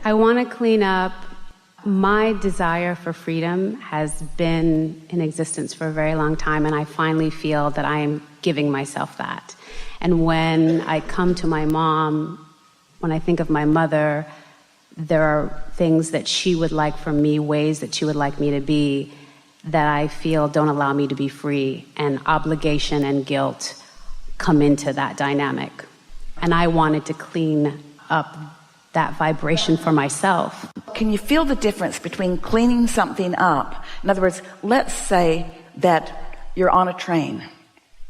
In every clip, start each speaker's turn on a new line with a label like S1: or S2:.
S1: I want to clean up. My desire for freedom has been in existence for a very long time, and I finally feel that I am giving myself that. And when I come to my mom, when I think of my mother, there are things that she would like from me, ways that she would like me to be, that I feel don't allow me to be free, and obligation and guilt come into that dynamic. And I wanted to clean up that vibration for myself.
S2: Can you feel the difference between cleaning something up? In other words, let's say that you're on a train,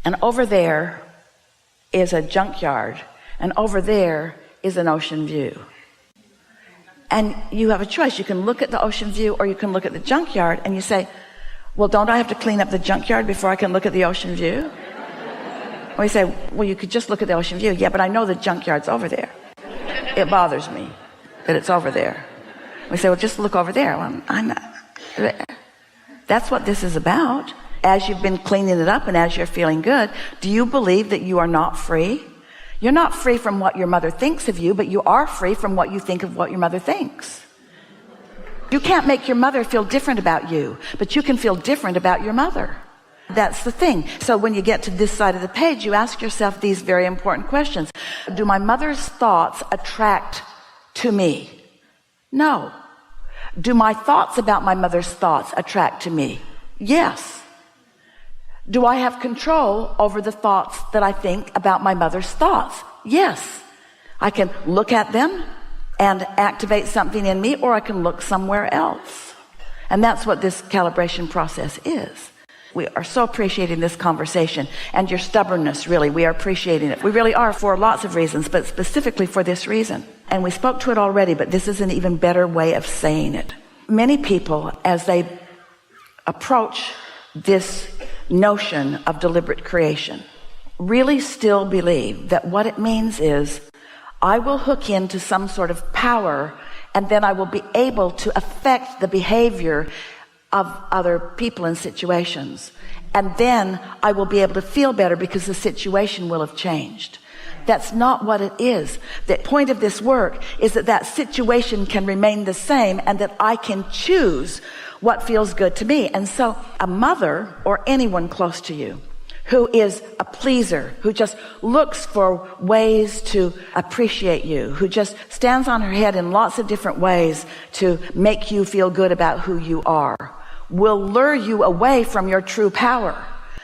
S2: and over there is a junkyard, and over there is an ocean view. And you have a choice. You can look at the ocean view, or you can look at the junkyard, and you say, well, don't I have to clean up the junkyard before I can look at the ocean view? Or you say, well, you could just look at the ocean view. Yeah, but I know the junkyard's over there. It bothers me that it's over there. We say, well, just look over there. Well, I'm not. That's what this is about. As you've been cleaning it up and as you're feeling good, do you believe that you are not free? You're not free from what your mother thinks of you, but you are free from what you think of what your mother thinks. You can't make your mother feel different about you, but you can feel different about your mother. That's the thing. So when you get to this side of the page, you ask yourself these very important questions. Do my mother's thoughts attract to me? No. Do my thoughts about my mother's thoughts attract to me? Yes. Do I have control over the thoughts that I think about my mother's thoughts? Yes. I can look at them and activate something in me, or I can look somewhere else. And that's what this calibration process is. We are so appreciating this conversation, and your stubbornness, really, we are appreciating it. We really are, for lots of reasons, but specifically for this reason. And we spoke to it already, but this is an even better way of saying it. Many people, as they approach this notion of deliberate creation, really still believe that what it means is, I will hook into some sort of power, and then I will be able to affect the behavior of other people and situations, and then I will be able to feel better because the situation will have changed. That's not what it is. The point of this work is that that situation can remain the same, and that I can choose what feels good to me. And so a mother, or anyone close to you, who is a pleaser, who just looks for ways to appreciate you, who just stands on her head in lots of different ways to make you feel good about who you are, will lure you away from your true power,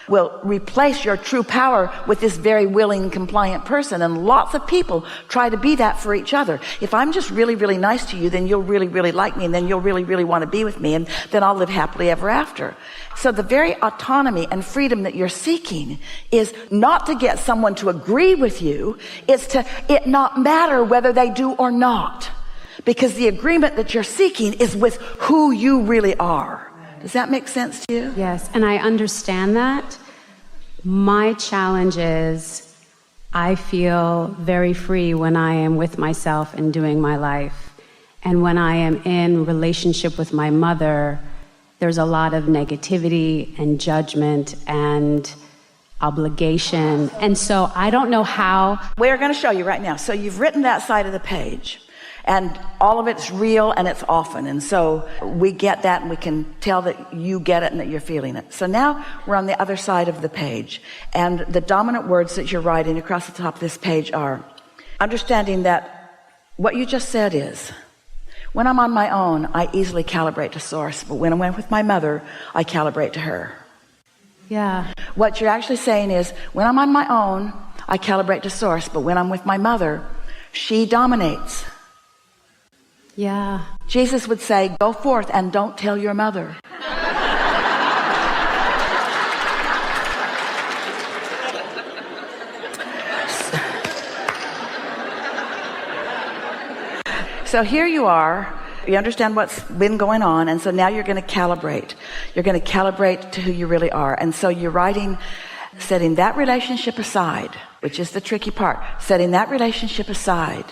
S2: will replace your true power with this very willing, compliant person. And lots of people try to be that for each other. If I'm just really, really nice to you, then you'll really, really like me, and then you'll really, really want to be with me, and then I'll live happily ever after. So the very autonomy and freedom that you're seeking is not to get someone to agree with you. It's to it not matter whether they do or not, because the agreement that you're seeking is with who you really are. Does that make sense to you?
S1: Yes, and I understand that. My challenge is I feel very free when I am with myself and doing my life. And when I am in relationship with my mother, there's a lot of negativity and judgment and obligation. And so I don't know how.
S2: We're going to show you right now. So you've written that side of the page, and all of it's real and it's often. And so we get that, and we can tell that you get it and that you're feeling it. So now we're on the other side of the page. And the dominant words that you're writing across the top of this page are understanding that what you just said is, when I'm on my own, I easily calibrate to source. But when I'm with my mother, I calibrate to her.
S1: Yeah.
S2: What you're actually saying is, when I'm on my own, I calibrate to source. But when I'm with my mother, she dominates.
S1: Yeah.
S2: Jesus would say, go forth and don't tell your mother. So here you are. You understand what's been going on, and so now you're going to calibrate. You're going to calibrate to who you really are. And so you're writing, setting that relationship aside, which is the tricky part. Setting that relationship aside.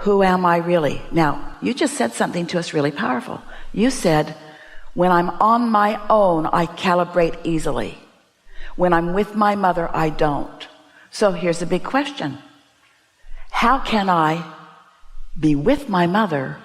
S2: Who am I really? Now, you just said something to us really powerful. You said, when I'm on my own, I calibrate easily. When I'm with my mother, I don't. So here's a big question. How can I be with my mother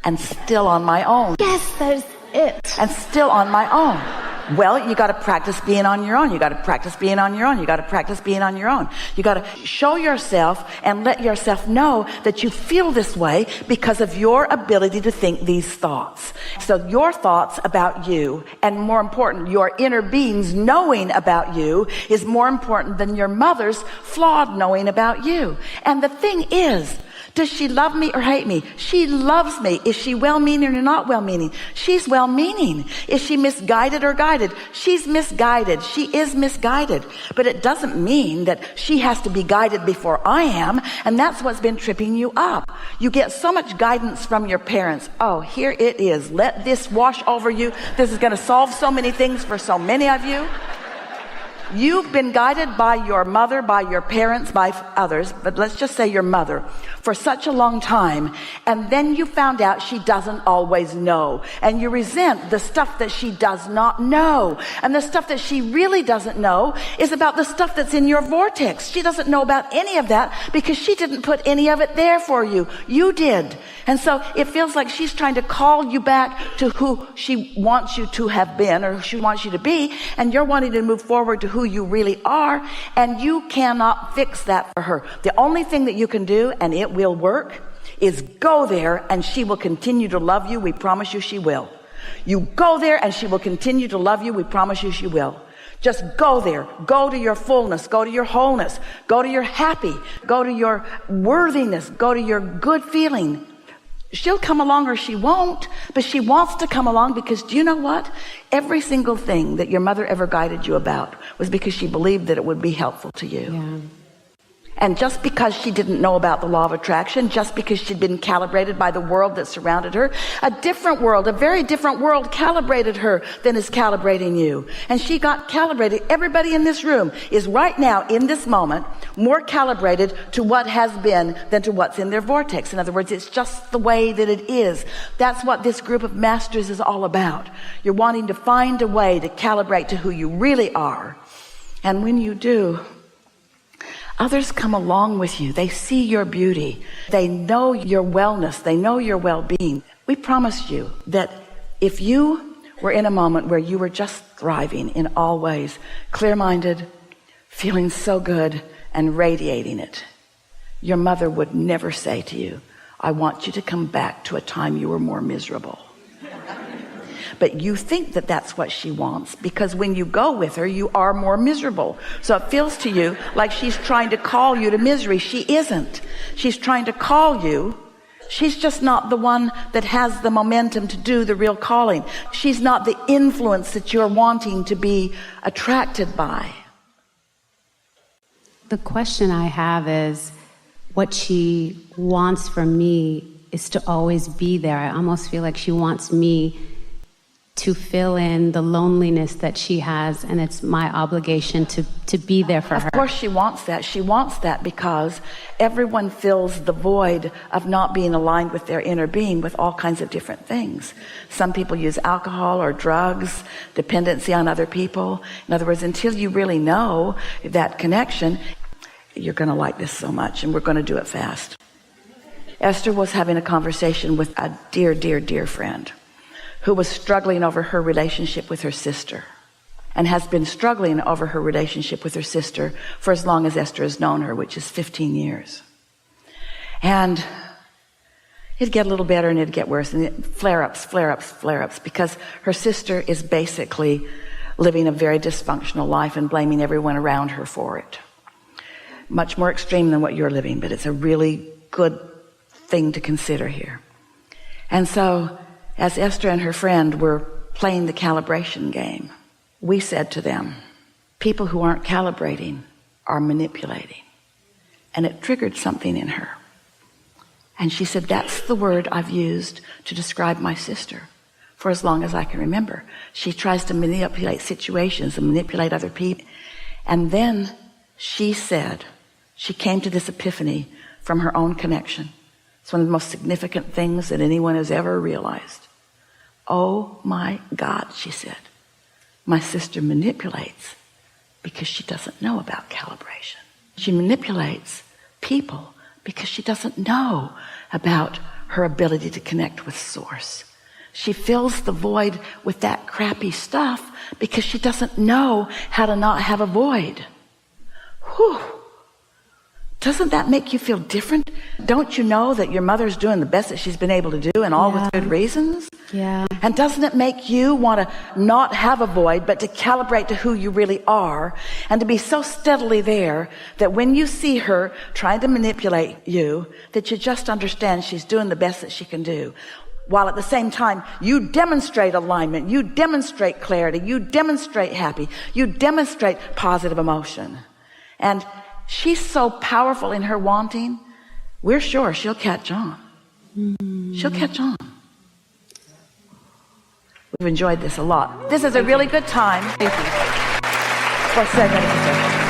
S2: and still on my own.
S1: Yes, there's it.
S2: And still on my own. Well, you got to practice being on your own. You got to practice being on your own. You got to practice being on your own. You got to show yourself and let yourself know that you feel this way because of your ability to think these thoughts. So your thoughts about you, and more important, your inner being's knowing about you, is more important than your mother's flawed knowing about you. And the thing is, does she love me or hate me? She loves me. Is she well-meaning or not well-meaning? She's well-meaning. Is she misguided or guided? She's misguided. She is misguided. But it doesn't mean that she has to be guided before I am. And that's what's been tripping you up. You get so much guidance from your parents. Oh, here it is. Let this wash over you. This is going to solve so many things for so many of you. You've been guided by your mother, by your parents, by others, but let's just say your mother, for such a long time, and then you found out she doesn't always know, and you resent the stuff that she does not know, and the stuff that she really doesn't know is about the stuff that's in your vortex. She doesn't know about any of that because she didn't put any of it there for you. You did. And so it feels like she's trying to call you back to who she wants you to have been, or who she wants you to be, and you're wanting to move forward to who you really are, and you cannot fix that for her. The only thing that you can do, and it will work, is go there, and she will continue to love you. We promise you she will. You go there and she will continue to love you. We promise you she will. Just go there. Go to your fullness. Go to your wholeness. Go to your happy. Go to your worthiness. Go to your good feeling. She'll come along or she won't, but she wants to come along because, do you know what? Every single thing that your mother ever guided you about was because she believed that it would be helpful to you.
S1: Yeah.
S2: And just because she didn't know about the law of attraction, just because she'd been calibrated by the world that surrounded her, a different world, a very different world calibrated her than is calibrating you. And she got calibrated. Everybody in this room is right now, in this moment, more calibrated to what has been than to what's in their vortex. In other words, it's just the way that it is. That's what this group of masters is all about. You're wanting to find a way to calibrate to who you really are. And when you do, others come along with you. They see your beauty. They know your wellness. They know your well-being. We promise you that if you were in a moment where you were just thriving in all ways, clear-minded, feeling so good, and radiating it, your mother would never say to you, I want you to come back to a time you were more miserable. But you think that that's what she wants, because when you go with her, you are more miserable. So it feels to you like she's trying to call you to misery. She isn't. She's trying to call you. She's just not the one that has the momentum to do the real calling. She's not the influence that you're wanting to be attracted by.
S1: The question I have is, what she wants from me is to always be there. I almost feel like she wants me to fill in the loneliness that she has, and it's my obligation to be there for her.
S2: Of course she wants that. She wants that because everyone fills the void of not being aligned with their inner being with all kinds of different things. Some people use alcohol or drugs, dependency on other people. In other words, until you really know that connection, you're going to like this so much, and we're going to do it fast. Esther was having a conversation with a dear, dear, dear friend who was struggling over her relationship with her sister, and has been struggling over her relationship with her sister for as long as Esther has known her, which is 15 years. And it'd get a little better and it'd get worse, and flare-ups, flare-ups, flare-ups, because her sister is basically living a very dysfunctional life and blaming everyone around her for it. Much more extreme than what you're living, but it's a really good thing to consider here. And so, as Esther and her friend were playing the calibration game, we said to them, people who aren't calibrating are manipulating. And it triggered something in her. And she said, that's the word I've used to describe my sister for as long as I can remember. She tries to manipulate situations and manipulate other people. And then she said, she came to this epiphany from her own connection. It's one of the most significant things that anyone has ever realized. Oh my God, she said, my sister manipulates because she doesn't know about calibration. She manipulates people because she doesn't know about her ability to connect with Source. She fills the void with that crappy stuff because she doesn't know how to not have a void. Whew. Doesn't that make you feel different? Don't you know that your mother's doing the best that she's been able to do, and all with good reasons?
S1: Yeah.
S2: And doesn't it make you want to not have a void, but to calibrate to who you really are, and to be so steadily there that when you see her trying to manipulate you, that you just understand she's doing the best that she can do, while at the same time you demonstrate alignment, you demonstrate clarity, you demonstrate happy, you demonstrate positive emotion. And she's so powerful in her wanting, we're sure she'll catch on. She'll catch on. We've enjoyed this a lot. This is a really good time for segment.